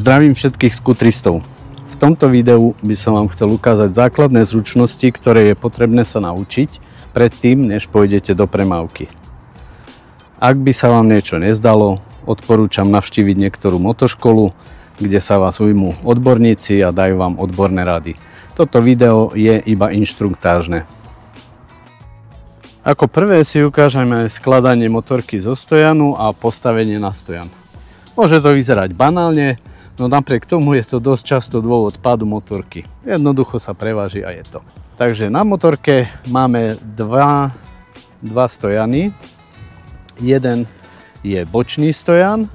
Zdravím všetkých skutristov. V tomto videu by som vám chcel ukázať základné zručnosti, ktoré je potrebné sa naučiť predtým, než pôjdete do premávky. Ak by sa vám niečo nezdalo, odporúčam navštíviť niektorú motoškolu, kde sa vás ujmú odborníci a dajú vám odborné rady. Toto video je iba inštruktážne. Ako prvé si ukážeme skladanie motorky zo stojanu a postavenie na stojan. Môže to vyzerať banálne, no napriek tomu je to dosť často dôvod pádu motorky. Jednoducho sa preváži a je to. Takže na motorke máme dva stojany. Jeden je bočný stojan,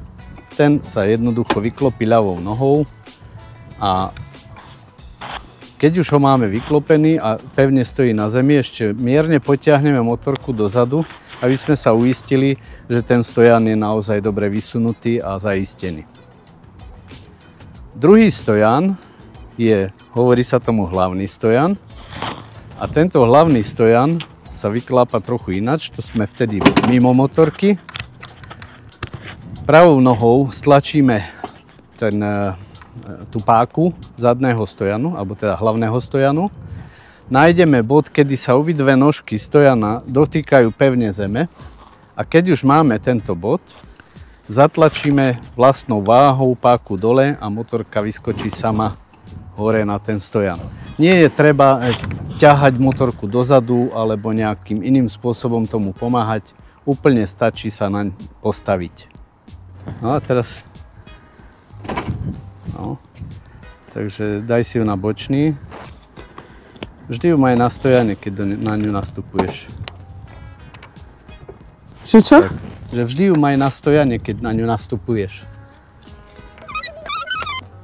ten sa jednoducho vyklopí ľavou nohou a keď už ho máme vyklopený a pevne stojí na zemi, ešte mierne potiahneme motorku dozadu, aby sme sa uistili, že ten stojan je naozaj dobre vysunutý a zaistený. Druhý stojan hovorí sa tomu hlavný stojan a tento hlavný stojan sa vyklápa trochu ináč, to sme vtedy mimo motorky. Pravou nohou stlačíme tú páku zadného stojanu, alebo teda hlavného stojanu. Nájdeme bod, kedy sa obidve nožky stojana dotýkajú pevne zeme a keď už máme tento bod, zatlačíme vlastnou váhou páku dole a motorka vyskočí sama hore na ten stojan. Nie je treba ťahať motorku dozadu alebo nejakým iným spôsobom tomu pomáhať, úplne stačí sa naň postaviť. No a teraz... No, takže daj si ju na bočný. Vždy ju maj na stojane, keď na ňu nastupuješ. Čo? Tak, že vždy ju maj na stojane, keď na ňu nastupuješ.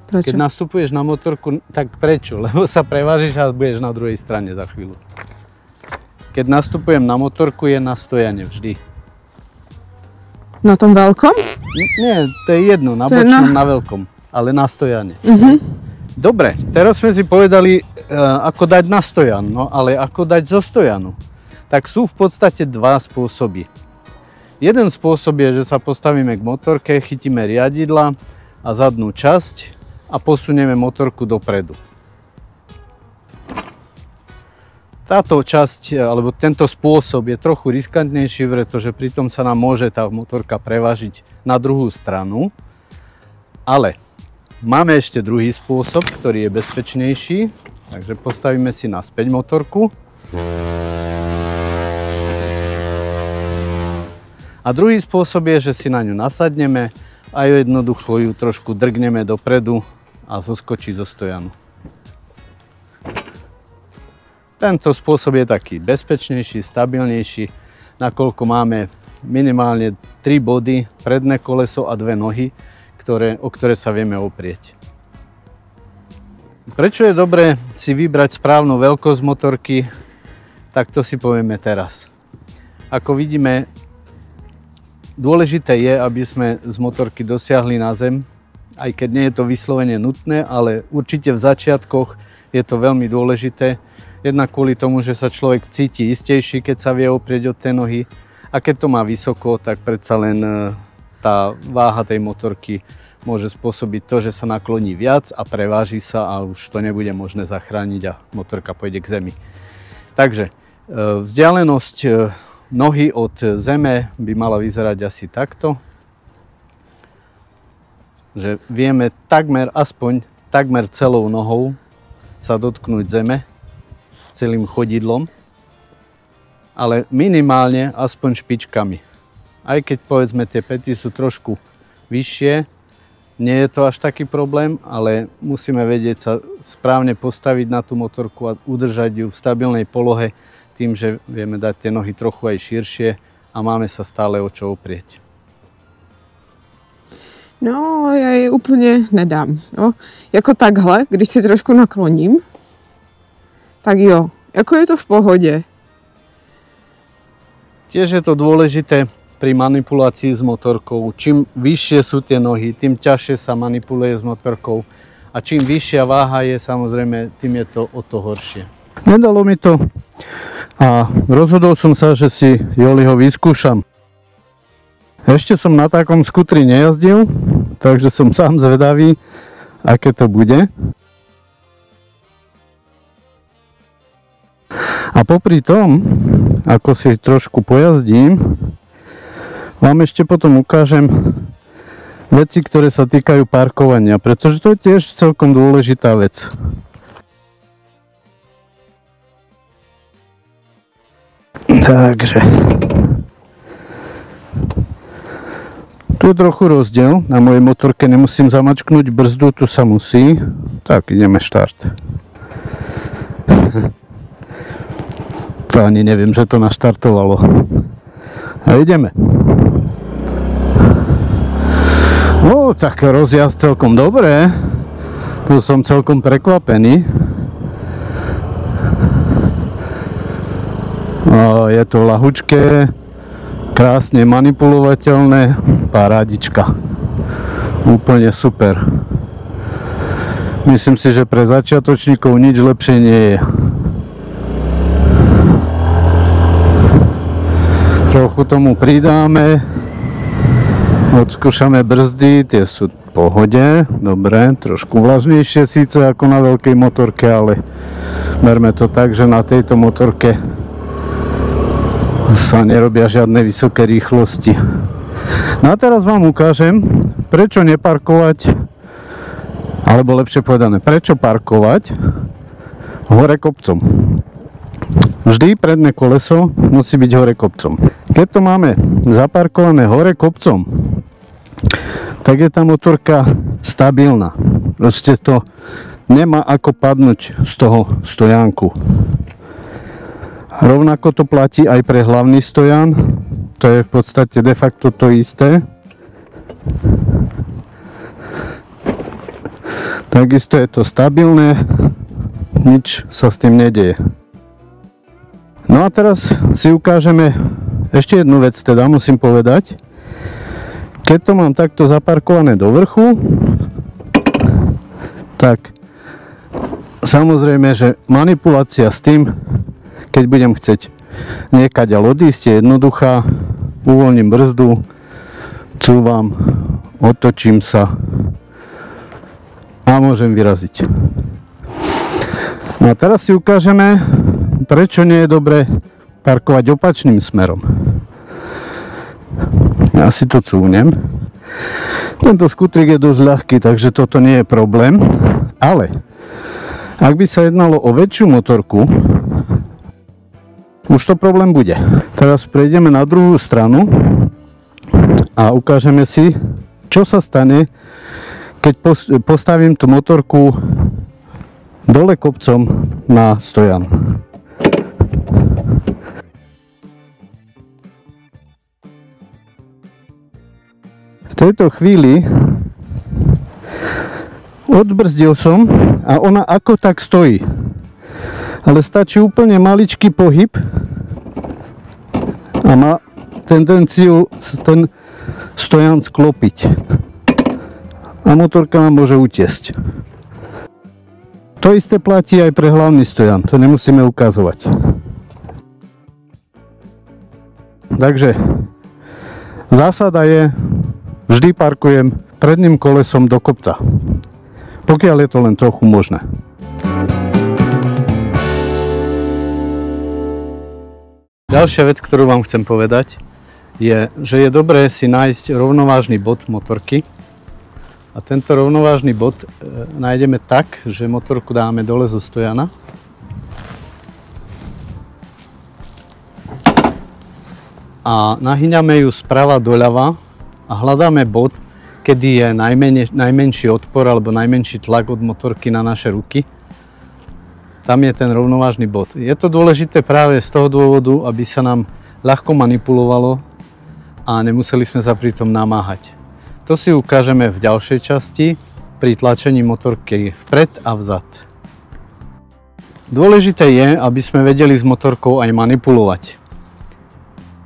Prečo? Keď nastupuješ na motorku, tak prečo? Lebo sa prevážiš a budeš na druhej strane za chvíľu. Keď nastupujem na motorku, je na stojane vždy. Na tom veľkom? Nie, to je jedno, na bočnom, na veľkom, ale na stojane. Dobre, teraz sme si povedali, ako dať na stojan, no ale ako dať zo stojanu. Tak sú v podstate dva spôsoby. Jeden spôsob je, že sa postavíme k motorke, chytíme riadidla a zadnú časť a posunieme motorku dopredu. Táto časť, alebo tento spôsob je trochu riskantnejší, pretože pritom sa nám môže tá motorka prevážiť na druhú stranu. Ale máme ešte druhý spôsob, ktorý je bezpečnejší. Takže postavíme si naspäť motorku. A druhý spôsob je, že si na ňu nasadneme a jednoducho ju trošku drgneme dopredu a zoskočí zo stojanu. Tento spôsob je taký bezpečnejší, stabilnejší, nakoľko máme minimálne 3 body, predné koleso a 2 nohy, o ktoré sa vieme oprieť. Prečo je dobré si vybrať správnu veľkosť motorky, tak to si povieme teraz. Ako vidíme, dôležité je, aby sme z motorky dosiahli na zem, aj keď nie je to vyslovene nutné, ale určite v začiatkoch je to veľmi dôležité. Jednak kvôli tomu, že sa človek cíti istejší, keď sa vie oprieť od tej nohy. A keď to má vysoko, tak predsa len tá váha tej motorky môže spôsobiť to, že sa nakloní viac a preváži sa a už to nebude možné zachrániť a motorka pôjde k zemi. Takže vzdialenosť nohy od zeme by mala vyzerať asi takto. Že vieme aspoň takmer celou nohou sa dotknúť zeme, celým chodidlom, ale minimálne aspoň špičkami. Aj keď povedzme tie päty sú trošku vyššie, nie je to až taký problém, ale musíme vedieť sa správne postaviť na tú motorku a udržať ju v stabilnej polohe tým, že vieme dať tie nohy trochu aj širšie a máme sa stále o čo oprieť. No, já je úplně nedám. Jo. Jako takhle, když si trošku nakloním, tak jo, ako je to v pohode. Tiež je to dôležité pri manipulácii s motorkou. Čím vyššie sú tie nohy, tým ťažšie sa manipuluje s motorkou. A čím vyššia váha je, samozrejme, tým je to o to horšie. Nedalo mi to a rozhodol som sa, že si Joliho vyskúšam. Ešte som na takom skutri nejazdil, takže som sám zvedavý, aké to bude. A popri tom, ako si trošku pojazdím, vám ešte potom ukážem veci, ktoré sa týkajú parkovania, pretože to je tiež celkom dôležitá vec. Takže tu je trochu rozdiel, na mojej motorke nemusím zamačknúť brzdu, tu sa musí. Tak, ideme štart. To ani neviem, že to naštartovalo. A ideme. Tak rozjazd celkom dobré. Tu som celkom prekvapený. Je to ľahučké, krásne manipulovateľné, parádička. Úplne super. Myslím si, že pre začiatočníkov nič lepšie nie je. Trochu tomu pridáme. Odskúšame brzdy, tie sú v pohode, dobre, trošku vlažnejšie síce ako na veľkej motorke, ale berme to tak, že na tejto motorke sa nerobia žiadne vysoké rýchlosti. No a teraz vám ukážem, prečo neparkovať, alebo lepšie povedané, prečo parkovať hore kopcom. Vždy predné koleso musí byť hore kopcom. Keď to máme zaparkované hore kopcom, tak je tá motorka stabilná. Proste to nemá ako padnúť z toho stojánku. Rovnako to platí aj pre hlavný stojan. To je v podstate de facto to isté. Takisto je to stabilné, nič sa s tým nedeje. No a teraz si ukážeme ešte jednu vec, teda musím povedať. Keď to mám takto zaparkované do vrchu, tak samozrejme, že manipulácia s tým, keď budem chcieť niekaďaľ odísť, je jednoduchá. Uvoľním brzdu, cúvam, otočím sa a môžem vyraziť. No a teraz si ukážeme, prečo nie je dobré parkovať opačným smerom. Ja si to cúvnem. Tento skútrik je dosť ľahký, takže toto nie je problém. Ale ak by sa jednalo o väčšiu motorku, už to problém bude. Teraz prejdeme na druhú stranu a ukážeme si, čo sa stane, keď postavím tú motorku dole kopcom na stojan. V tejto chvíli odbrzdil som a ona ako tak stojí. Ale stačí úplne maličký pohyb a má tendenciu ten stojan sklopiť. A motorka nám môže utiesť. To isté platí aj pre hlavný stojan, to nemusíme ukazovať. Takže zásada je, vždy parkujem predným kolesom do kopca, pokiaľ je to len trochu možné. Ďalšia vec, ktorú vám chcem povedať, je, že je dobré si nájsť rovnovážny bod motorky. A tento rovnovážny bod nájdeme tak, že motorku dáme dole zo stojana. A nahyňame ju sprava doľava a hľadáme bod, kedy je najmenší odpor alebo najmenší tlak od motorky na naše ruky. Tam je ten rovnovážny bod. Je to dôležité práve z toho dôvodu, aby sa nám ľahko manipulovalo a nemuseli sme sa pri tom namáhať. To si ukážeme v ďalšej časti pri tlačení motorky vpred a vzad. Dôležité je, aby sme vedeli s motorkou aj manipulovať.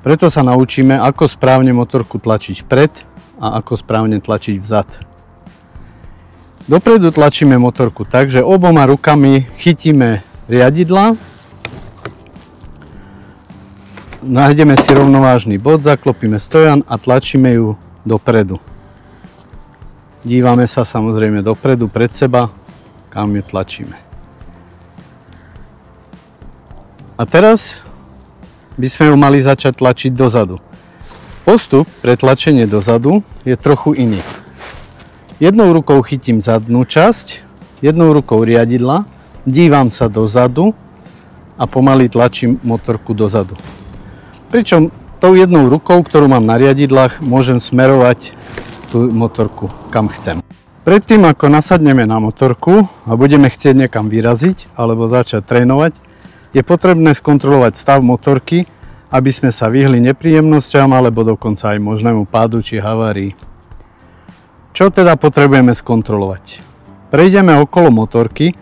Preto sa naučíme, ako správne motorku tlačiť vpred a ako správne tlačiť vzad. Dopredu tlačíme motorku tak, že oboma rukami chytíme riadidla, nájdeme si rovnovážny bod, zaklopíme stojan a tlačíme ju dopredu. Dívame sa samozrejme dopredu, pred seba, kam ju tlačíme. A teraz by sme ju mali začať tlačiť dozadu. Postup pre tlačenie dozadu je trochu iný. Jednou rukou chytím zadnú časť, jednou rukou riadidla, dívam sa dozadu a pomaly tlačím motorku dozadu. Pričom tou jednou rukou, ktorú mám na riadidlách, môžem smerovať tú motorku kam chcem. Predtým, ako nasadneme na motorku a budeme chcieť niekam vyraziť alebo začať trénovať, je potrebné skontrolovať stav motorky, aby sme sa vyhli nepríjemnosťam alebo dokonca aj možnému pádu či havárii. Čo teda potrebujeme skontrolovať? Prejdeme okolo motorky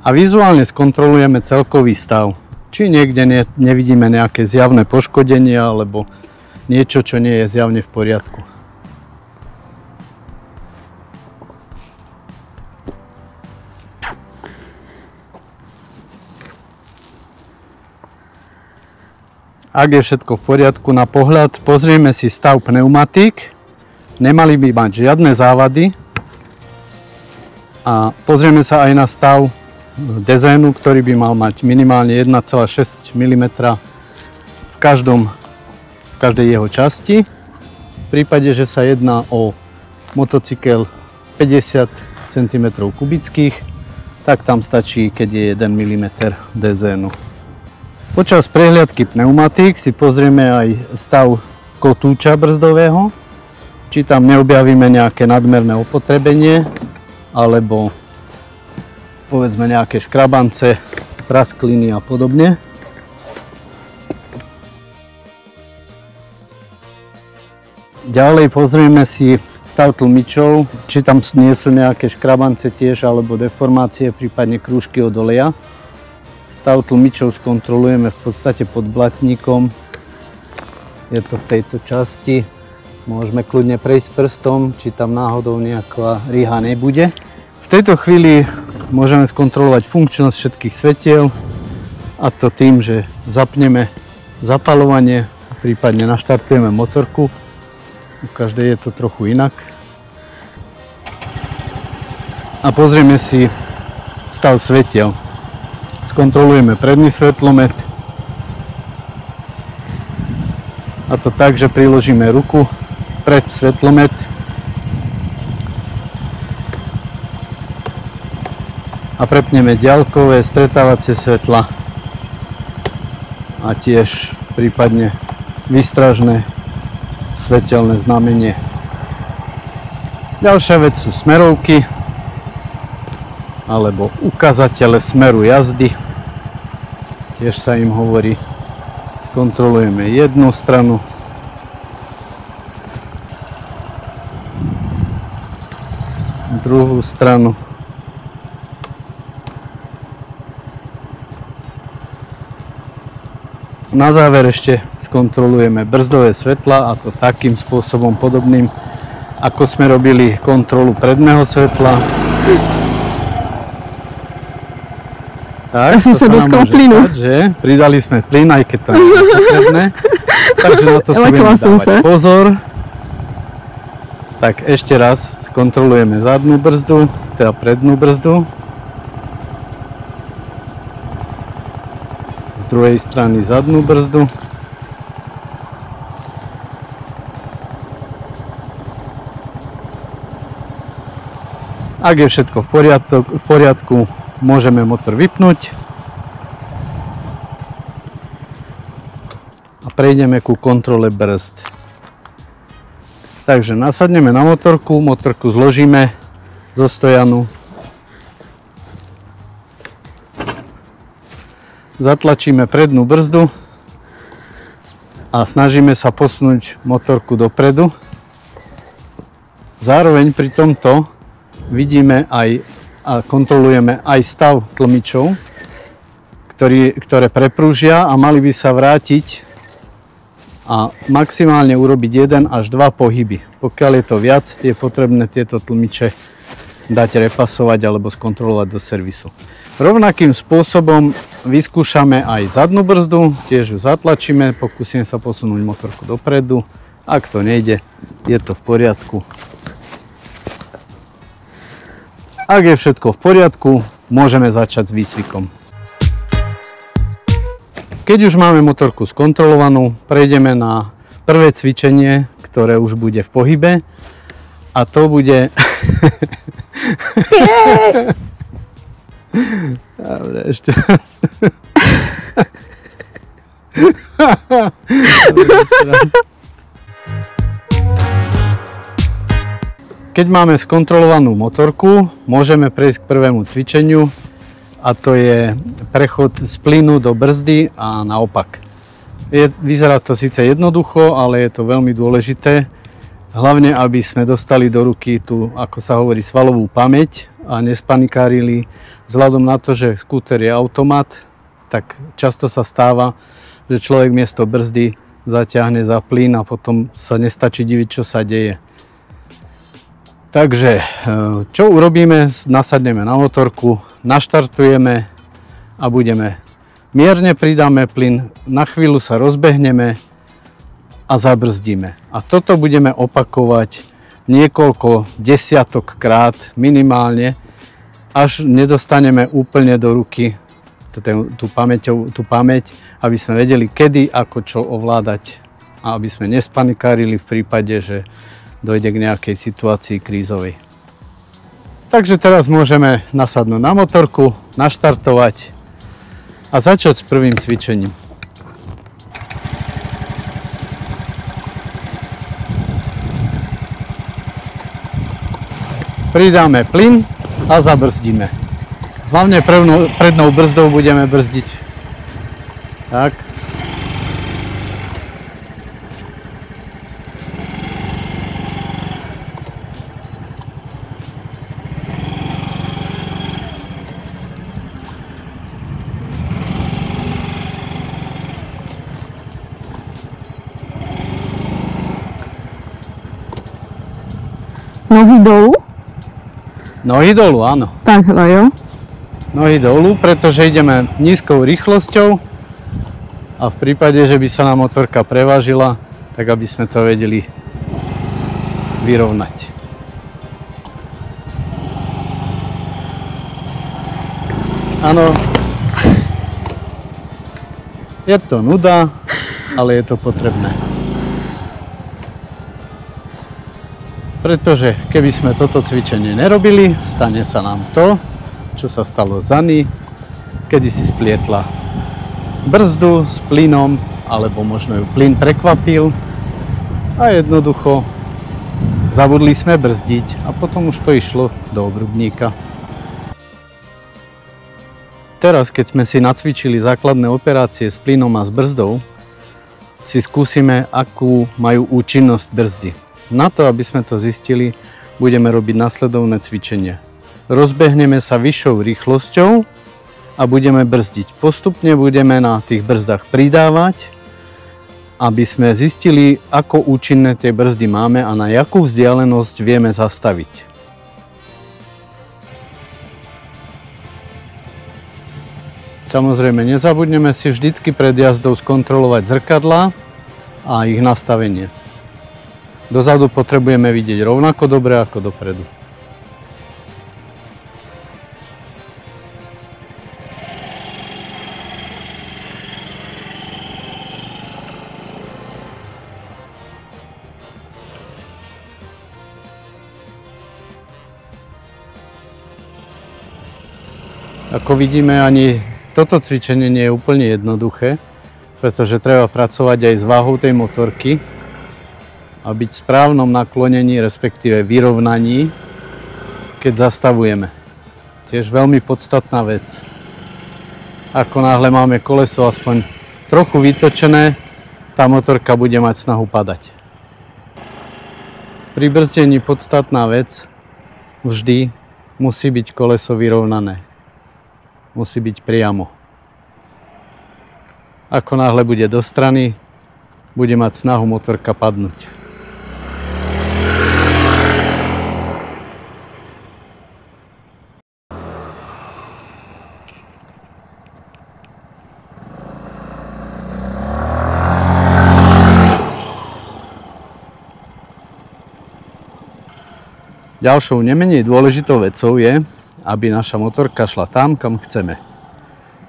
a vizuálne skontrolujeme celkový stav. Či niekde nevidíme nejaké zjavné poškodenie alebo niečo, čo nie je zjavne v poriadku. Ak je všetko v poriadku na pohľad, pozrieme si stav pneumatík. Nemali by mať žiadne závady. A pozrieme sa aj na stav dezénu, ktorý by mal mať minimálne 1,6 mm v každej jeho časti. V prípade, že sa jedná o motocykel 50 cm kubických, tak tam stačí, keď je 1 mm dezénu. Počas prehliadky pneumatík si pozrieme aj stav kotúča brzdového, či tam neobjavíme nejaké nadmerné opotrebenie alebo povedzme nejaké škrabance, praskliny a podobne. Ďalej pozrieme si stav tlmičov, či tam nie sú nejaké škrabance tiež alebo deformácie, prípadne krúžky od oleja. Stav tlmičov skontrolujeme v podstate pod blatníkom. Je to v tejto časti. Môžeme kľudne prejsť prstom, či tam náhodou nejaká rýha nebude. V tejto chvíli môžeme skontrolovať funkčnosť všetkých svetiel, a to tým, že zapneme zapaľovanie, prípadne naštartujeme motorku. U každej je to trochu inak. A pozrieme si stav svetiel. Skontrolujeme predný svetlomet, a to tak, že priložíme ruku pred svetlomet a prepneme diaľkové stretávacie svetla a tiež prípadne výstražné svetelné znamenie. Ďalšia vec sú smerovky alebo ukazatele smeru jazdy. Tiež sa im hovorí. Skontrolujeme jednu stranu, druhú stranu. Na záver ešte skontrolujeme brzdové svetla, a to takým spôsobom podobným, ako sme robili kontrolu predného svetla. Tak, som sa dotkla plynu. Pridali sme plyn, aj keď to nie je potrebné. Takže na to si budeme dávať pozor. Tak ešte raz skontrolujeme zadnú brzdu, teda prednú brzdu. Z druhej strany zadnú brzdu. Ak je všetko v poriadku, môžeme motor vypnúť a prejdeme ku kontrole brzd. Takže nasadneme na motorku, motorku zložíme zo stojanu, zatlačíme prednú brzdu a snažíme sa posunúť motorku dopredu. Zároveň pri tomto vidíme aj a kontrolujeme aj stav tlmičov, ktoré preprúžia a mali by sa vrátiť a maximálne urobiť 1 až 2 pohyby. Pokiaľ je to viac, je potrebné tieto tlmiče dať repasovať alebo skontrolovať do servisu. Rovnakým spôsobom vyskúšame aj zadnú brzdu, tiež ju zatlačíme, pokúsime sa posunúť motorku dopredu. Ak to nejde, je to v poriadku. Ak je všetko v poriadku, môžeme začať s výcvikom. Keď už máme motorku skontrolovanú, prejdeme na prvé cvičenie, ktoré už bude v pohybe. A to bude... Dobre, ešte raz. Keď máme skontrolovanú motorku, môžeme prejsť k prvému cvičeniu a to je prechod z plynu do brzdy a naopak. Vyzerá to síce jednoducho, ale je to veľmi dôležité, hlavne aby sme dostali do ruky tú, ako sa hovorí, svalovú pamäť a nespanikárili. Vzhľadom na to, že skúter je automat, tak často sa stáva, že človek miesto brzdy zaťahne za plyn a potom sa nestačí diviť, čo sa deje. Takže, čo urobíme? Nasadneme na motorku, naštartujeme a mierne pridáme plyn, na chvíľu sa rozbehneme a zabrzdíme. A toto budeme opakovať niekoľko desiatok krát minimálne, až nedostaneme úplne do ruky tú pamäť, aby sme vedeli, kedy, ako čo ovládať a aby sme nespanikárili v prípade, že dojde k nejakej situácii krízovej. Takže teraz môžeme nasadnúť na motorku, naštartovať a začať s prvým cvičením. Pridáme plyn a zabrzdíme. Hlavne prednou brzdou budeme brzdiť. Tak. Nohy dolu? Nohy dolu, áno. Takhle, jo? Nohy dolu, pretože ideme nízkou rýchlosťou a v prípade, že by sa nám motorka prevážila, tak aby sme to vedeli vyrovnať. Áno, je to nuda, ale je to potrebné. Pretože keby sme toto cvičenie nerobili, stane sa nám to, čo sa stalo Zani, kedy si splietla brzdu s plynom, alebo možno ju plyn prekvapil a jednoducho zabudli sme brzdiť a potom už to išlo do obrubníka. Teraz, keď sme si nacvičili základné operácie s plynom a s brzdou, si skúsime, akú majú účinnosť brzdy. Na to, aby sme to zistili, budeme robiť nasledovné cvičenie. Rozbehneme sa vyššou rýchlosťou a budeme brzdiť. Postupne budeme na tých brzdách pridávať, aby sme zistili, ako účinné tie brzdy máme a na jakú vzdialenosť vieme zastaviť. Samozrejme, nezabudneme si vždycky pred jazdou skontrolovať zrkadlá a ich nastavenie. Dozadu potrebujeme vidieť rovnako dobre ako dopredu. Ako vidíme, ani toto cvičenie nie je úplne jednoduché, pretože treba pracovať aj s váhou tej motorky a byť v správnom naklonení, respektíve vyrovnaní, keď zastavujeme. Tiež veľmi podstatná vec. Ako náhle máme koleso aspoň trochu vytočené, tá motorka bude mať snahu padať. Pri brzdení podstatná vec, vždy musí byť koleso vyrovnané. Musí byť priamo. Ako náhle bude do strany, bude mať snahu motorka padnúť. Ďalšou nemenej dôležitou vecou je, aby naša motorka šla tam, kam chceme.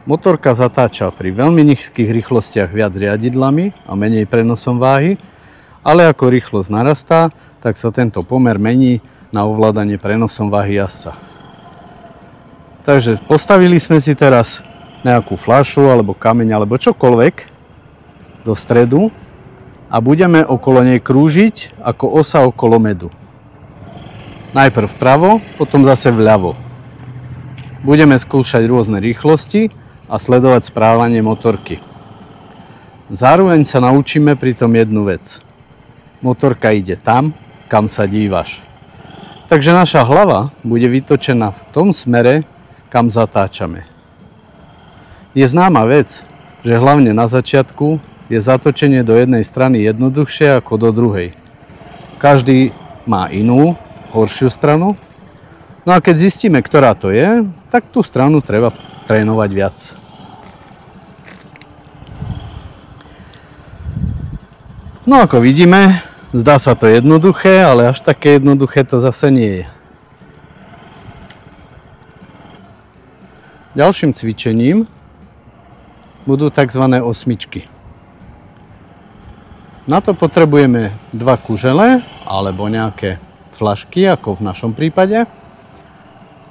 Motorka zatáča pri veľmi nízkych rýchlostiach viac riadidlami a menej prenosom váhy, ale ako rýchlosť narastá, tak sa tento pomer mení na ovládanie prenosom váhy jazdca. Takže postavili sme si teraz nejakú fľašu alebo kameň alebo čokoľvek do stredu a budeme okolo nej krúžiť ako osa okolo medu. Najprv vpravo, potom zase vľavo. Budeme skúšať rôzne rýchlosti a sledovať správanie motorky. Zároveň sa naučíme pri tom jednu vec. Motorka ide tam, kam sa dívaš. Takže naša hlava bude vytočená v tom smere, kam zatáčame. Je známa vec, že hlavne na začiatku je zatočenie do jednej strany jednoduchšie ako do druhej. Každý má inú, horšiu stranu. No a keď zistíme, ktorá to je, tak tú stranu treba trénovať viac. No ako vidíme, zdá sa to jednoduché, ale až také jednoduché to zase nie je. Ďalším cvičením budú tzv. Osmičky. Na to potrebujeme dva kužele alebo nejaké fľašky, ako v našom prípade.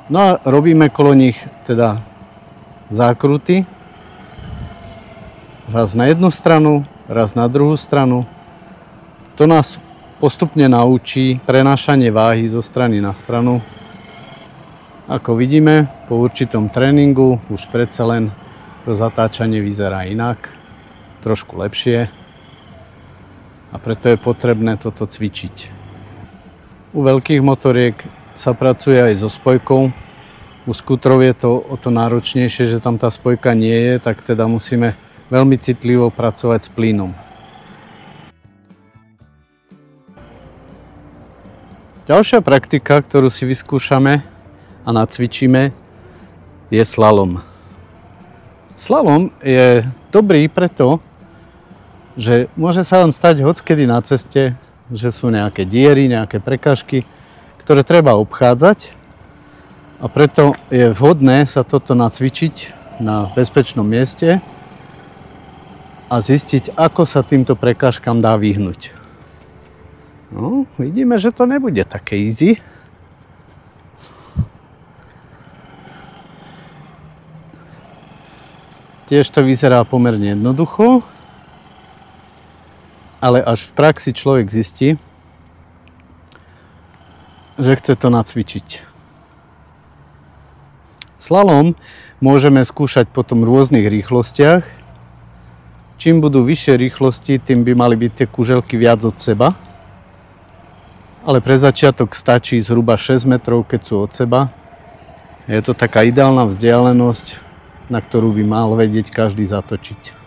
No a robíme kolo nich teda zákruty. Raz na jednu stranu, raz na druhú stranu. To nás postupne naučí prenášanie váhy zo strany na stranu. Ako vidíme, po určitom tréningu už predsa len to zatáčanie vyzerá inak, trošku lepšie. A preto je potrebné toto cvičiť. U veľkých motoriek sa pracuje aj so spojkou. U skútrov je to o to náročnejšie, že tam tá spojka nie je, tak teda musíme veľmi citlivo pracovať s plynom. Ďalšia praktika, ktorú si vyskúšame a nacvičíme, je slalom. Slalom je dobrý preto, že môže sa vám stať hockedy na ceste, že sú nejaké diery, nejaké prekážky, ktoré treba obchádzať a preto je vhodné sa toto nacvičiť na bezpečnom mieste a zistiť, ako sa týmto prekážkam dá vyhnúť. No, vidíme, že to nebude také easy. Tiež to vyzerá pomerne jednoducho, ale až v praxi človek zistí, že chce to nacvičiť. Slalom môžeme skúšať potom v rôznych rýchlostiach. Čím budú vyššie rýchlosti, tým by mali byť tie kuželky viac od seba. Ale pre začiatok stačí zhruba 6 metrov, keď sú od seba. Je to taká ideálna vzdialenosť, na ktorú by mal vedieť každý zatočiť.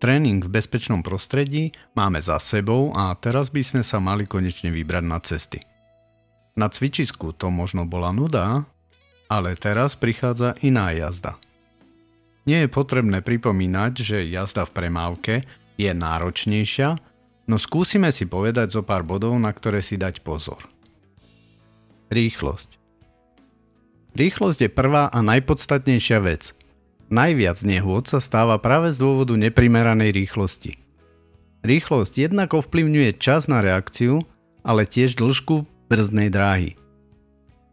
Tréning v bezpečnom prostredí máme za sebou a teraz by sme sa mali konečne vybrať na cesty. Na cvičisku to možno bola nuda, ale teraz prichádza iná jazda. Nie je potrebné pripomínať, že jazda v premávke je náročnejšia, no skúsime si povedať zo pár bodov, na ktoré si dať pozor. Rýchlosť. Rýchlosť je prvá a najpodstatnejšia vec. Najviac nehôd sa stáva práve z dôvodu neprimeranej rýchlosti. Rýchlosť jednak ovplyvňuje čas na reakciu, ale tiež dĺžku brzdnej dráhy.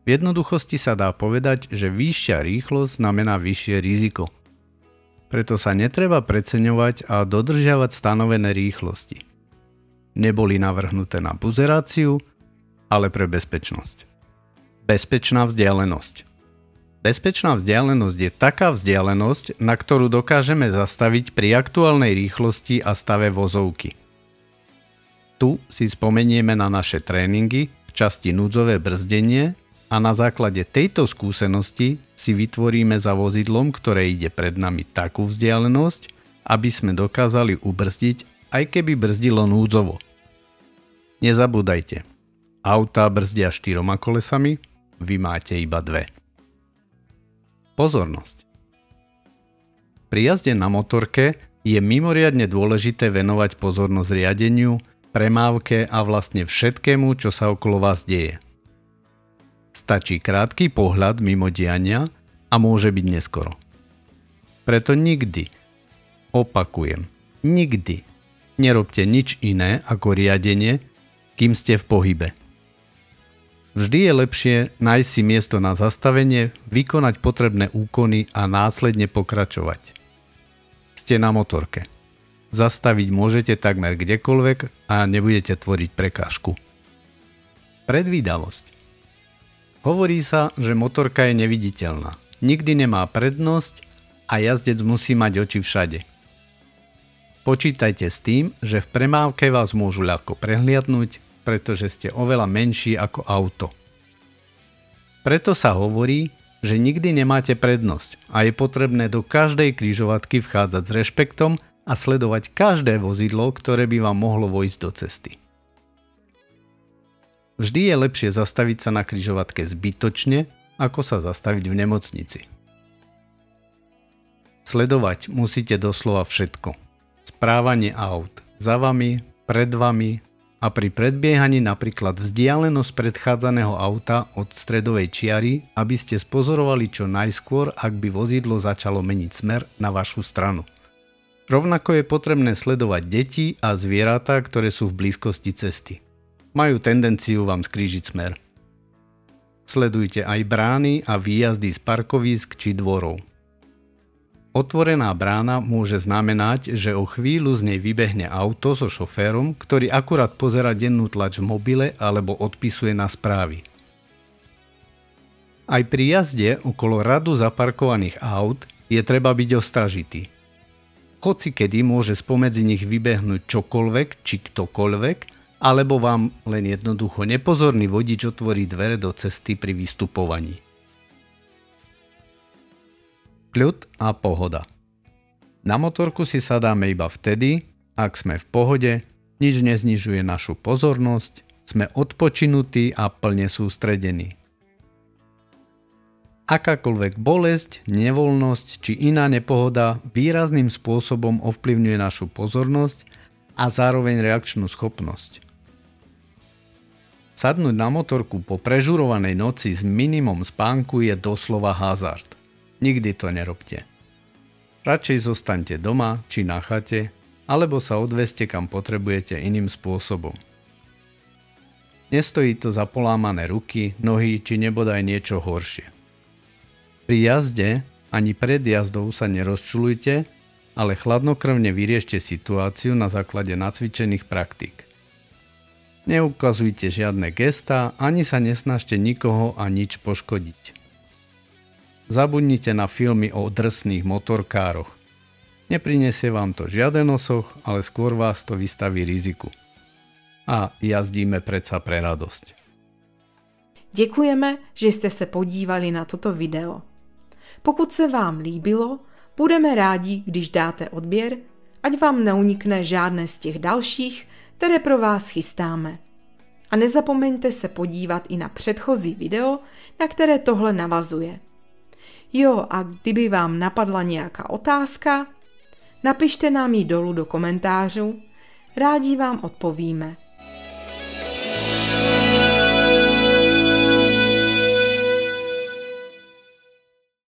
V jednoduchosti sa dá povedať, že vyššia rýchlosť znamená vyššie riziko. Preto sa netreba preceňovať a dodržiavať stanovené rýchlosti. Neboli navrhnuté na buzeráciu, ale pre bezpečnosť. Bezpečná vzdialenosť. Bezpečná vzdialenosť je taká vzdialenosť, na ktorú dokážeme zastaviť pri aktuálnej rýchlosti a stave vozovky. Tu si spomenieme na naše tréningy v časti núdzové brzdenie a na základe tejto skúsenosti si vytvoríme za vozidlom, ktoré ide pred nami, takú vzdialenosť, aby sme dokázali ubrzdiť, aj keby brzdilo núdzovo. Nezabúdajte, autá brzdia 4 kolesami, vy máte iba 2. Pozornosť. Pri jazde na motorke je mimoriadne dôležité venovať pozornosť riadeniu, premávke a vlastne všetkému, čo sa okolo vás deje. Stačí krátky pohľad mimo diania a môže byť neskoro. Preto nikdy, opakujem, nikdy nerobte nič iné ako riadenie, kým ste v pohybe. Vždy je lepšie nájsť si miesto na zastavenie, vykonať potrebné úkony a následne pokračovať. Ste na motorke. Zastaviť môžete takmer kdekoľvek a nebudete tvoriť prekážku. Predvídavosť. Hovorí sa, že motorka je neviditeľná. Nikdy nemá prednosť a jazdec musí mať oči všade. Počítajte s tým, že v premávke vás môžu ľahko prehliadnúť, pretože ste oveľa menší ako auto. Preto sa hovorí, že nikdy nemáte prednosť a je potrebné do každej križovatky vchádzať s rešpektom a sledovať každé vozidlo, ktoré by vám mohlo vojsť do cesty. Vždy je lepšie zastaviť sa na križovatke zbytočne, ako sa zastaviť v nemocnici. Sledovať musíte doslova všetko. Správanie aut za vami, pred vami a pri predbiehaní napríklad vzdialenosť predchádzaného auta od stredovej čiary, aby ste spozorovali čo najskôr, ak by vozidlo začalo meniť smer na vašu stranu. Rovnako je potrebné sledovať deti a zvieratá, ktoré sú v blízkosti cesty. Majú tendenciu vám skrížiť smer. Sledujte aj brány a výjazdy z parkovísk či dvorov. Otvorená brána môže znamenať, že o chvíľu z nej vybehne auto so šoférom, ktorý akurát pozerá dennú tlač v mobile alebo odpisuje na správy. Aj pri jazde okolo radu zaparkovaných aut je treba byť ostražitý. Hocikedy môže spomedzi nich vybehnúť čokoľvek či ktokoľvek, alebo vám len jednoducho nepozorný vodič otvorí dvere do cesty pri vystupovaní. Kľud a pohoda. Na motorku si sadáme iba vtedy, ak sme v pohode, nič neznižuje našu pozornosť, sme odpočinutí a plne sústredení. Akákoľvek bolesť, nevoľnosť či iná nepohoda výrazným spôsobom ovplyvňuje našu pozornosť a zároveň reakčnú schopnosť. Sadnúť na motorku po prežurovanej noci s minimum spánku je doslova hazard. Nikdy to nerobte. Radšej zostaňte doma či na chate, alebo sa odveste kam potrebujete iným spôsobom. Nestojí to za polámané ruky, nohy či nebodaj niečo horšie. Pri jazde ani pred jazdou sa nerozčuľujte, ale chladnokrvne vyriešte situáciu na základe nacvičených praktík. Neukazujte žiadne gestá, ani sa nesnažte nikoho a nič poškodiť. Zabudnite na filmy o drsných motorkároch. Neprinesie vám to žiaden osoch, ale skôr vás to vystaví riziku. A jazdíme predsa pre radosť. Děkujeme, že jste se podívali na toto video. Pokud se vám líbilo, budeme rádi, když dáte odběr ať vám neunikne žádné z těch dalších, které pro vás chystáme. A nezapomeňte se podívat i na předchozí video, na které tohle navazuje. Jo, a kdyby vám napadla nějaká otázka, napište nám ji dolů do komentářů, rádi vám odpovíme.